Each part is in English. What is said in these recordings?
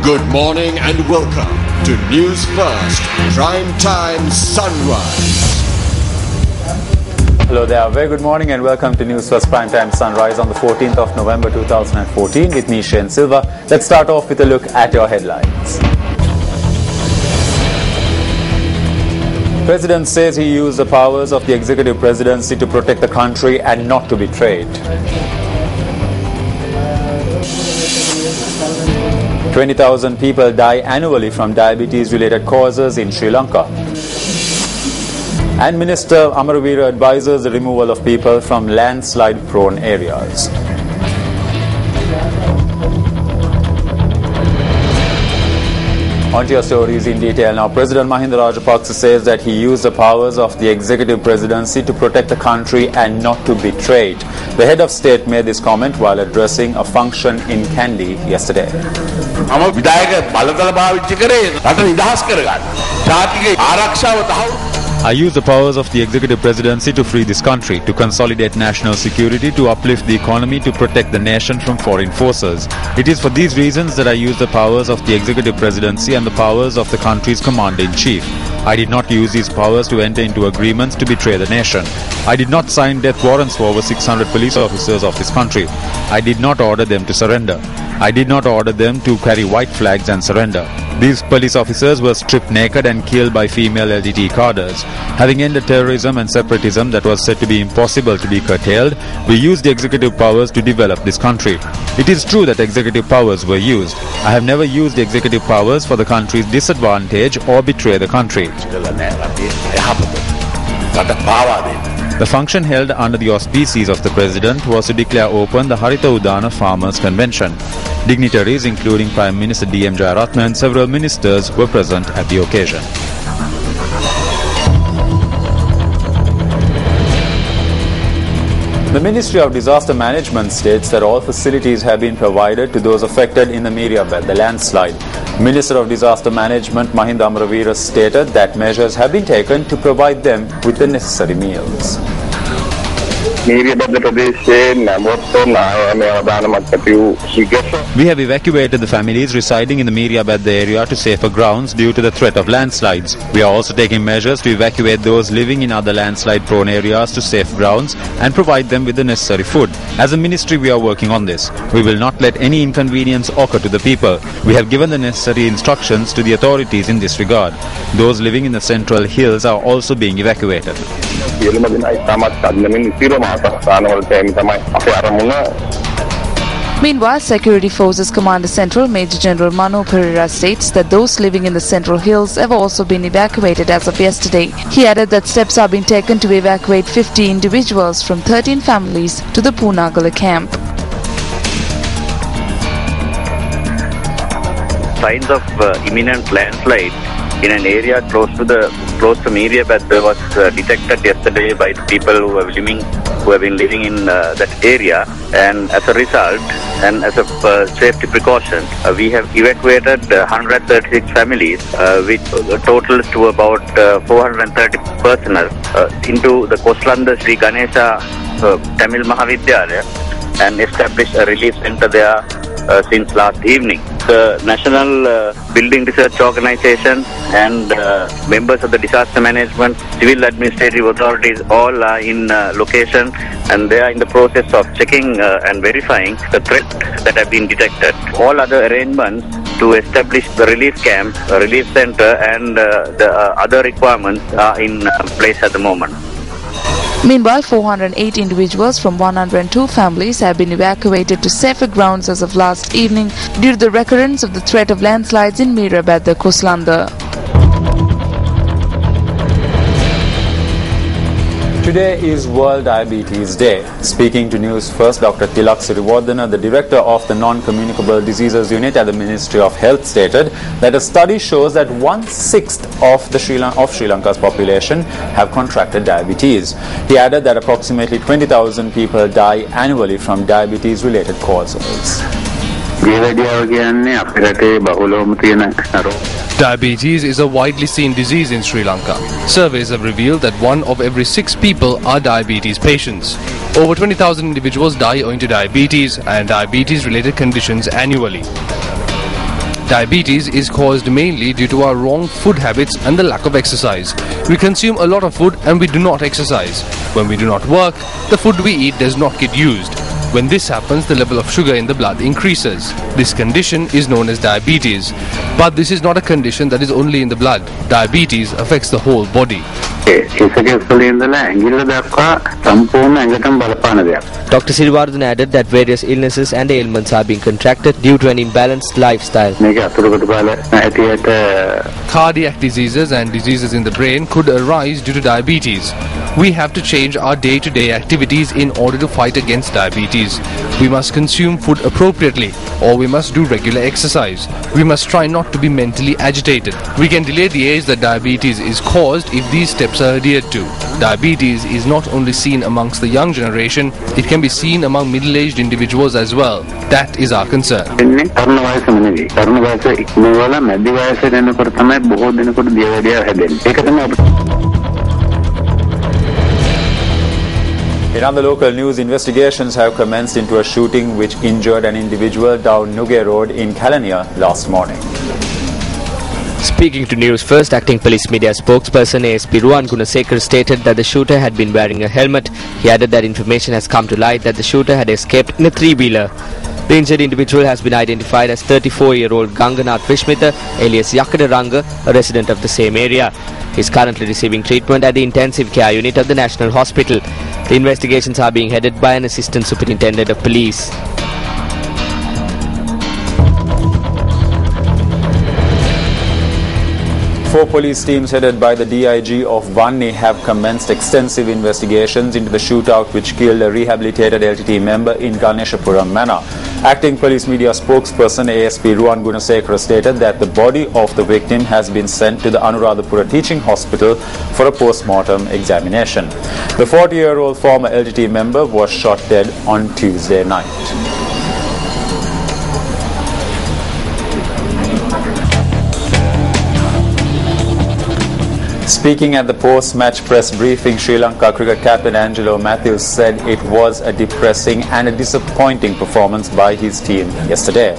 Good morning and welcome to News First Prime Time Sunrise. Hello there, very good morning and welcome to News First Prime Time Sunrise on the 14th of November 2014 with me, Shane Silva. Let's start off with a look at your headlines. President says he used the powers of the executive presidency to protect the country and not to be betrayed. 20,000 people die annually from diabetes-related causes in Sri Lanka. And Minister Amaravira advises the removal of people from landslide-prone areas. On to your stories in detail now. President Rajapaksa says that he used the powers of the executive presidency to protect the country and not to be betrayed. The head of state made this comment while addressing a function in Kandy yesterday. I use the powers of the executive presidency to free this country, to consolidate national security, to uplift the economy, to protect the nation from foreign forces. It is for these reasons that I use the powers of the executive presidency and the powers of the country's commander-in-chief. I did not use these powers to enter into agreements to betray the nation. I did not sign death warrants for over 600 police officers of this country. I did not order them to surrender. I did not order them to carry white flags and surrender. These police officers were stripped naked and killed by female LTT cadres. Having ended terrorism and separatism that was said to be impossible to be curtailed, we used the executive powers to develop this country. It is true that executive powers were used. I have never used the executive powers for the country's disadvantage or betray the country. The function held under the auspices of the President was to declare open the Haritha Udana Farmers Convention. Dignitaries including Prime Minister D.M. Jayaratne and several ministers were present at the occasion. The Ministry of Disaster Management states that all facilities have been provided to those affected in the Miriabad, the landslide. Minister of Disaster Management Mahinda Amaravira stated that measures have been taken to provide them with the necessary meals. We have evacuated the families residing in the Miriabad area to safer grounds due to the threat of landslides. We are also taking measures to evacuate those living in other landslide-prone areas to safe grounds and provide them with the necessary food. As a ministry, we are working on this. We will not let any inconvenience occur to the people. We have given the necessary instructions to the authorities in this regard. Those living in the central hills are also being evacuated. Meanwhile, Security Forces Commander Central Major General Mano Pereira states that those living in the Central Hills have also been evacuated as of yesterday. He added that steps are being taken to evacuate 50 individuals from 13 families to the Punagala camp. Signs of imminent landslide in an area close to Miriabad was detected yesterday by the people who have been living in that area, and as a result and as a safety precaution, we have evacuated 136 families, which totals to about 430 personnel into the Koslanda Sri Ganesha Tamil Mahavidyalaya and established a relief center there since last evening. The National Building Research Organization and members of the disaster management, civil administrative authorities all are in location, and they are in the process of checking and verifying the threat that have been detected. All other arrangements to establish the relief camp, relief center and the other requirements are in place at the moment. Meanwhile, 408 individuals from 102 families have been evacuated to safer grounds as of last evening due to the recurrence of the threat of landslides in Miriabad, the Koslanda. Today is World Diabetes Day. Speaking to News First, Dr. Tilak Siriwardana, the director of the Non-Communicable Diseases Unit at the Ministry of Health, stated that a study shows that 1/6 of Sri Lanka's population have contracted diabetes. He added that approximately 20,000 people die annually from diabetes-related causes. Diabetes is a widely seen disease in Sri Lanka. Surveys have revealed that 1 of every 6 people are diabetes patients. Over 20,000 individuals die owing to diabetes and diabetes-related conditions annually. Diabetes is caused mainly due to our wrong food habits and the lack of exercise. We consume a lot of food and we do not exercise. When we do not work, the food we eat does not get used. When this happens, the level of sugar in the blood increases. This condition is known as diabetes. But this is not a condition that is only in the blood. Diabetes affects the whole body. Dr. Sirivardhan added that various illnesses and ailments are being contracted due to an imbalanced lifestyle. Cardiac diseases and diseases in the brain could arise due to diabetes. We have to change our day-to-day activities in order to fight against diabetes. We must consume food appropriately, or we must do regular exercise. We must try not to be mentally agitated. We can delay the age that diabetes is caused if these steps are adhered to. Diabetes is not only seen amongst the young generation, it can be seen among middle-aged individuals as well. That is our concern. In other local news, investigations have commenced into a shooting which injured an individual down Nuge Road in Kalania last morning. Speaking to Newsfirst, acting police media spokesperson ASP Ruwan Gunasekara stated that the shooter had been wearing a helmet. He added that information has come to light that the shooter had escaped in a three-wheeler. The injured individual has been identified as 34-year-old Ganganath Vishmitha, alias Yakada Ranga, a resident of the same area. He is currently receiving treatment at the intensive care unit of the National Hospital. The investigations are being headed by an assistant superintendent of police. Four police teams headed by the DIG of Vanni have commenced extensive investigations into the shootout which killed a rehabilitated LTT member in Ganeshapuram Manor. Acting police media spokesperson ASP Ruwan Gunasekara stated that the body of the victim has been sent to the Anuradhapura Teaching Hospital for a post-mortem examination. The 40-year-old former LTT member was shot dead on Tuesday night. Speaking at the post-match press briefing, Sri Lanka cricket captain Angelo Mathews said it was a depressing and a disappointing performance by his team yesterday.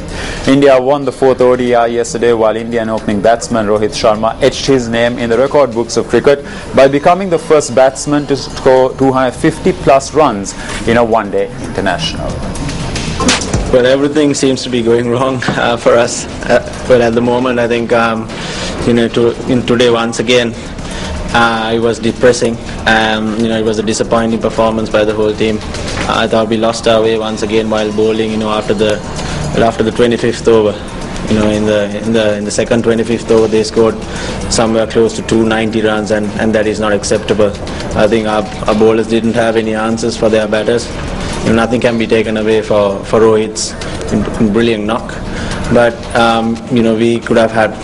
India won the fourth ODI yesterday while Indian opening batsman Rohit Sharma etched his name in the record books of cricket by becoming the first batsman to score 250-plus runs in a one-day international. Well, everything seems to be going wrong for us. But at the moment, I think, today once again, it was depressing. It was a disappointing performance by the whole team. I thought we lost our way once again while bowling. After the 25th over. In the second 25th over, they scored somewhere close to 290 runs, and that is not acceptable. I think our bowlers didn't have any answers for their batters. Nothing can be taken away for Rohit's brilliant knock, but we could have had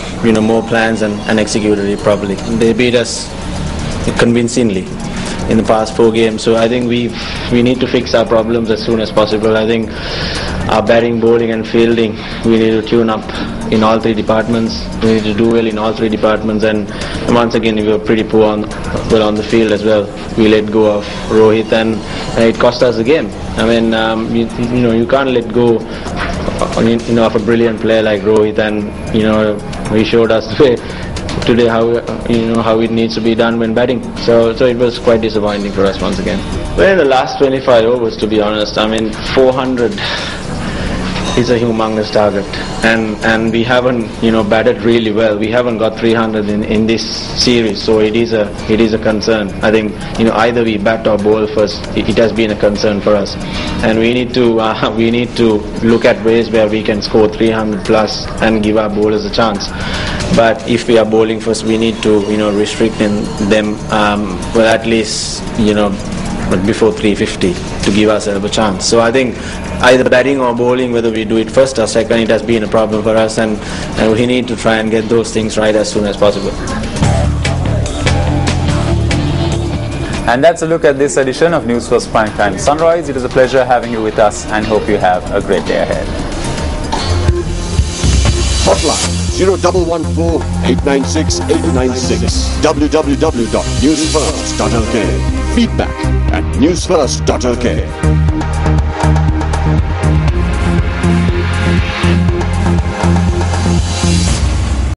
more plans and executed it properly. They beat us convincingly in the past 4 games, so I think we need to fix our problems as soon as possible. I think our batting, bowling and fielding, we need to tune up in all 3 departments. We need to do well in all 3 departments, and once again we were pretty poor on the field as well. We let go of Rohit and it cost us the game. I mean, you can't let go of a brilliant player like Rohit, and he showed us today how it needs to be done when batting. So it was quite disappointing for us once again. Well, in the last 25 overs, to be honest, I mean 400 is a humongous target, and we haven't batted really well. We haven't got 300 in this series, so it is a concern. I think either we bat or bowl first. It has been a concern for us, and we need to look at ways where we can score 300 plus and give our bowlers a chance. But if we are bowling first, we need to restrict them at least before 350 to give ourselves a chance. So I think either batting or bowling, whether we do it first or second, it has been a problem for us, and we need to try and get those things right as soon as possible. And that's a look at this edition of Newsfirst Primetime Sunrise. It is a pleasure having you with us and hope you have a great day ahead. Hotline 0114-896-896. www.newsfirst.lk. Feedback at newsfirst.lk.